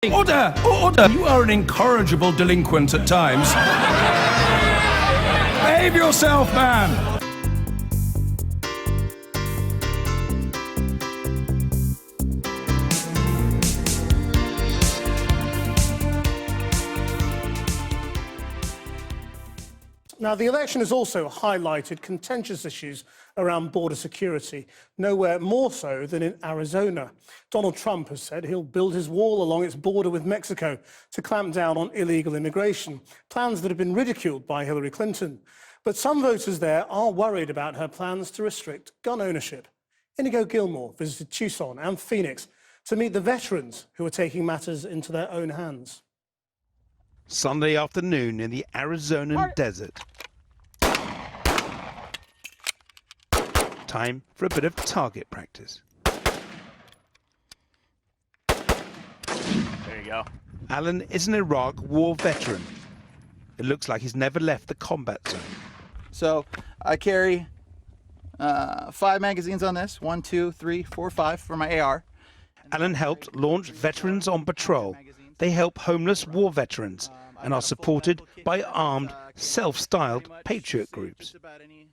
Order! Order! You are an incorrigible delinquent at times. Behave yourself, man! Now, the election has also highlighted contentious issues around border security, nowhere more so than in Arizona. Donald Trump has said he'll build his wall along its border with Mexico to clamp down on illegal immigration, plans that have been ridiculed by Hillary Clinton. But some voters there are worried about her plans to restrict gun ownership. Inigo Gilmore visited Tucson and Phoenix to meet the veterans who are taking matters into their own hands. Sunday afternoon in the Arizonan desert. Time for a bit of target practice. There you go. Alan is an Iraq war veteran. It looks like he's never left the combat zone. So I carry 5 magazines on this. 1, 2, 3, 4, 5 for my AR. Alan helped launch Veterans on Patrol. They help homeless war veterans and are supported by armed, self-styled patriot groups.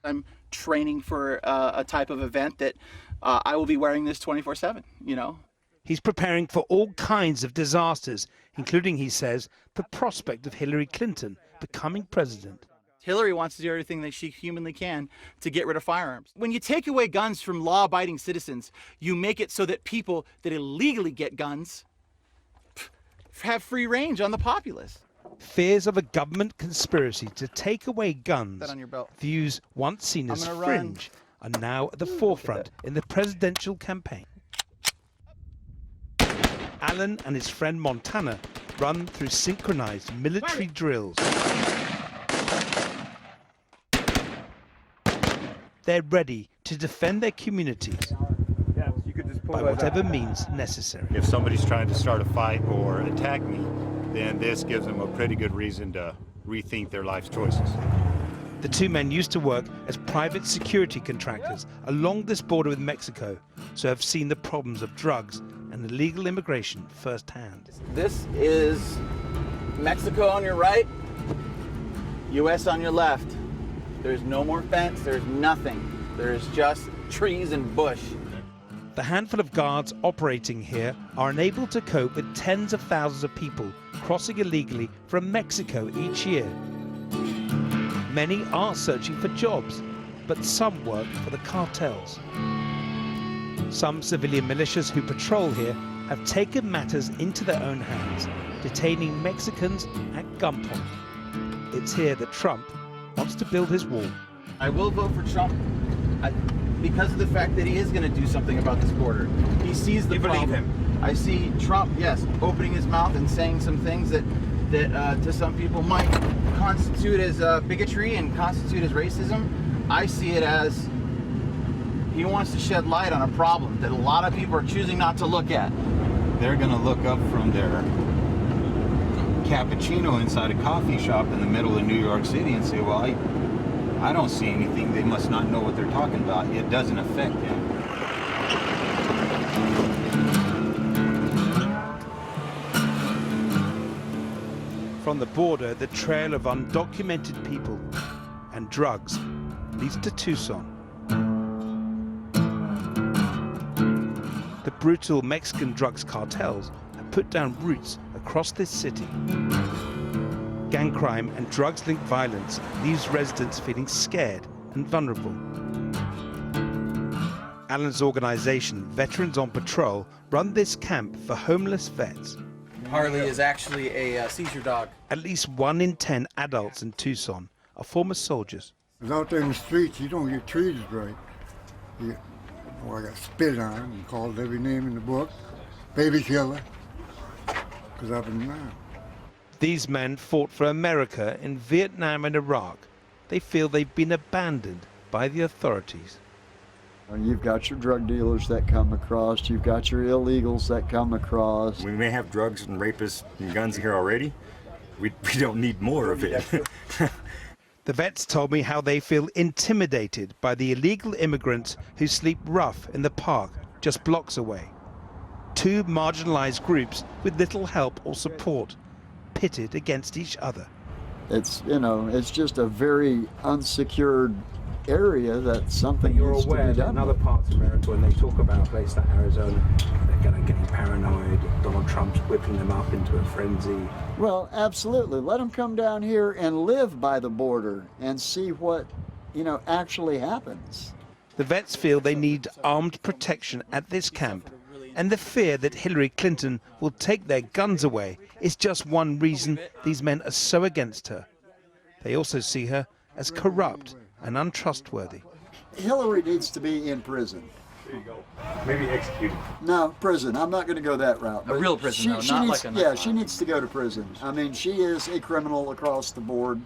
I'm training for a type of event that I will be wearing this 24/7, you know. He's preparing for all kinds of disasters, including, he says, the prospect of Hillary Clinton becoming president. Hillary wants to do everything that she humanly can to get rid of firearms. When you take away guns from law-abiding citizens, you make it so that people that illegally get guns have free range on the populace. Fears of a government conspiracy to take away guns, That on your belt. views once seen as gonna fringe, are now at the forefront in the presidential campaign. Alan and his friend Montana run through synchronized military drills. They're ready to defend their communities by whatever means necessary. If somebody's trying to start a fight or attack me, then this gives them a pretty good reason to rethink their life's choices. The two men used to work as private security contractors along this border with Mexico, so have seen the problems of drugs and illegal immigration firsthand. This is Mexico on your right, US on your left. There's no more fence, there's nothing. There's just trees and bush. The handful of guards operating here are unable to cope with tens of thousands of people crossing illegally from Mexico each year. Many are searching for jobs, but some work for the cartels. Some civilian militias who patrol here have taken matters into their own hands, detaining Mexicans at gunpoint. It's here that Trump wants to build his wall. I will vote for Trump because of the fact that he is going to do something about this border. He sees the problem. believe him? I see Trump, yes, opening his mouth and saying some things that to some people might constitute as bigotry and constitute as racism. I see it as he wants to shed light on a problem that a lot of people are choosing not to look at. They're going to look up from their cappuccino inside a coffee shop in the middle of New York City and say, well, I don't see anything. They must not know what they're talking about. It doesn't affect them. From the border, the trail of undocumented people and drugs leads to Tucson. The brutal Mexican drugs cartels have put down roots across this city. Gang crime and drugs-linked violence leaves residents feeling scared and vulnerable. Alan's organization, Veterans on Patrol, run this camp for homeless vets. Harley is actually a seizure dog. At least 1 in 10 adults in Tucson are former soldiers. Out there in the streets, you don't get treated right. I got spit on and called every name in the book, baby killer, because I've been mad. These men fought for America in Vietnam and Iraq. They feel they've been abandoned by the authorities. You've got your drug dealers that come across, you've got your illegals that come across. We may have drugs and rapists and guns here already. We don't need more of it. The vets told me how they feel intimidated by the illegal immigrants who sleep rough in the park just blocks away. two marginalized groups with little help or support, pitted against each other. It's, you know, it's just a very unsecured area that something You're needs to aware be that done in other with. parts of America, when they talk about a place like Arizona, they're getting paranoid. Donald Trump's whipping them up into a frenzy. Well, absolutely. Let them come down here and live by the border and see what, you know, actually happens. The vets feel they need armed protection at this camp, and the fear that Hillary Clinton will take their guns away is just one reason these men are so against her. They also see her as corrupt and untrustworthy. Hillary needs to be in prison. There you go. Maybe executed. No, prison. I'm not going to go that route. A real prison, though, not needs, like a yeah, she needs to go to prison. I mean, she is a criminal across the board.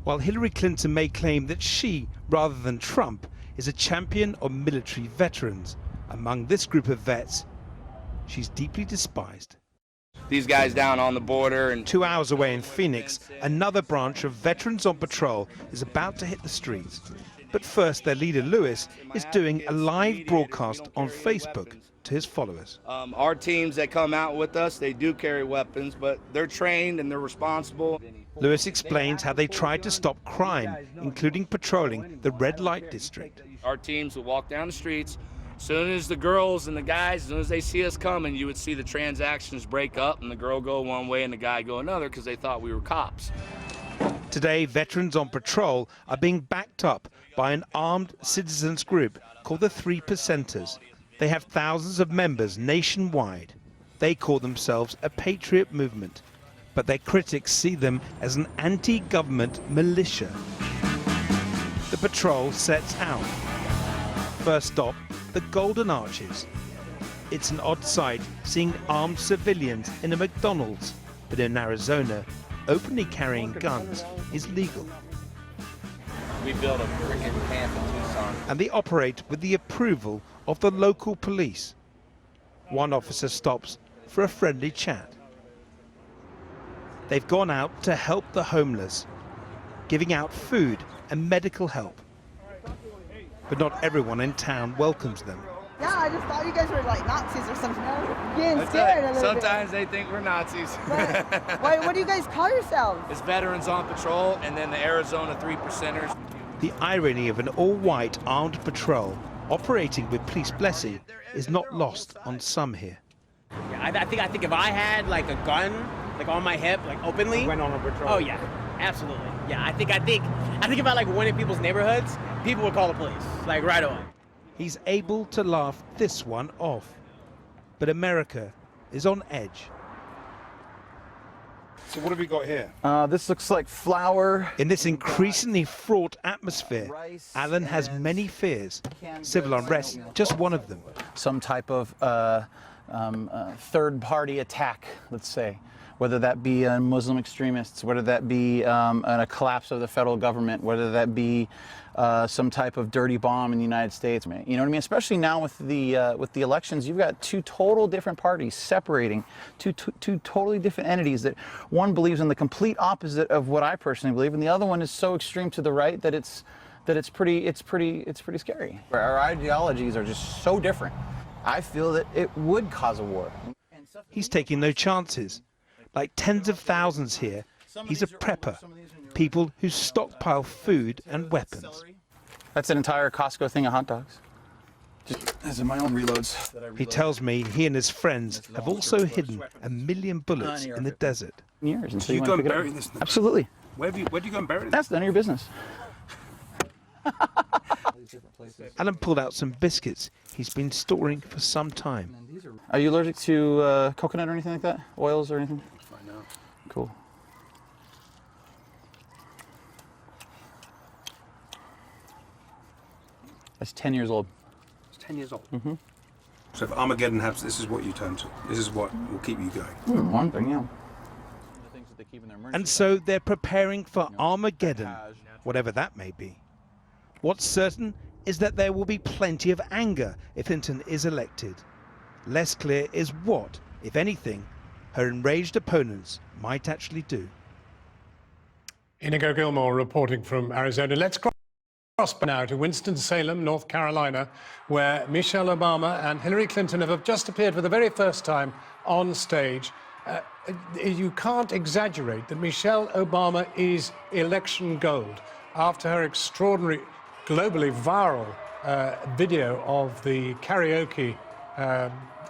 While Hillary Clinton may claim that she, rather than Trump, is a champion of military veterans, among this group of vets, she's deeply despised. These guys down on the border and 2 hours away in Phoenix, another branch of Veterans on Patrol is about to hit the streets. But first, their leader, Lewis, is doing a live broadcast on Facebook to his followers. our teams that come out with us, they do carry weapons, but they're trained and they're responsible. Lewis explains how they tried to stop crime, including patrolling the red light district. Our teams would walk down the streets. As soon as the girls and the guys, as soon as they see us coming, you would see the transactions break up and the girl go one way and the guy go another because they thought we were cops. Today, Veterans on Patrol are being backed up by an armed citizens group called the 3 Percenters. They have thousands of members nationwide. They call themselves a patriot movement, but their critics see them as an anti-government militia. The patrol sets out. First stop, the Golden Arches. It's an odd sight seeing armed civilians in a McDonald's, but in Arizona, openly carrying guns is legal. We built a freaking camp in Tucson. And they operate with the approval of the local police. One officer stops for a friendly chat. They've gone out to help the homeless, giving out food and medical help. But not everyone in town welcomes them. Yeah, I just thought you guys were like Nazis or something. Getting scared a little Sometimes they think we're Nazis. bit. What do you guys call yourselves? It's Veterans on Patrol and then the Arizona 3 Percenters. The irony of an all-white armed patrol operating with police blessing is not lost on some here. Yeah, I think if I had like a gun, like on my hip, like openly. Went on a patrol. Oh yeah, absolutely. Yeah, I think if I like went in people's neighborhoods, people would call the police, like right away. He's able to laugh this one off. But America is on edge. So what have we got here? This looks like flour. In this increasingly fraught atmosphere, Alan has many fears. Civil unrest, just one of them. Some type of third-party attack, let's say, whether that be Muslim extremists, whether that be a collapse of the federal government, whether that be some type of dirty bomb in the United States. You know what I mean? Especially now with the elections, you've got two total different parties separating, two totally different entities. That one believes in the complete opposite of what I personally believe, and the other one is so extreme to the right that it's pretty scary. Our ideologies are just so different. I feel that it would cause a war. He's taking no chances. Like tens of thousands here, he's a prepper, people who stockpile food and weapons. That's an entire Costco thing of hot dogs. These are my own reloads. He tells me he and his friends have also hidden 1 million bullets in the desert. Years, and so You you go want and to pick it bury up. this thing? Absolutely. Where do you go and bury this? That's none of your business. Alan pulled out some biscuits he's been storing for some time. Are you allergic to coconut or anything like that? Oils or anything? Find out. Cool. That's 10 years old. It's 10 years old. Mm-hmm. So if Armageddon happens, this is what you turn to. This is what will keep you going. One thing, yeah. And so they're preparing for Armageddon, whatever that may be. What's certain is that there will be plenty of anger if Clinton is elected. Less clear is what, if anything, her enraged opponents might actually do. Inigo Gilmore reporting from Arizona. Let's Prosper now to Winston-Salem, North Carolina, where Michelle Obama and Hillary Clinton have just appeared for the very first time on stage. You can't exaggerate that Michelle Obama is election gold after her extraordinary, globally viral video of the karaoke,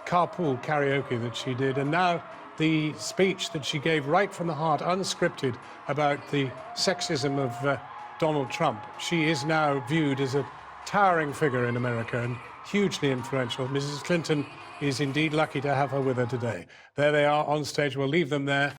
carpool karaoke that she did, and now the speech that she gave right from the heart, unscripted, about the sexism of Donald Trump. She is now viewed as a towering figure in America and hugely influential. Mrs. Clinton is indeed lucky to have her with her today. There they are on stage. We'll leave them there.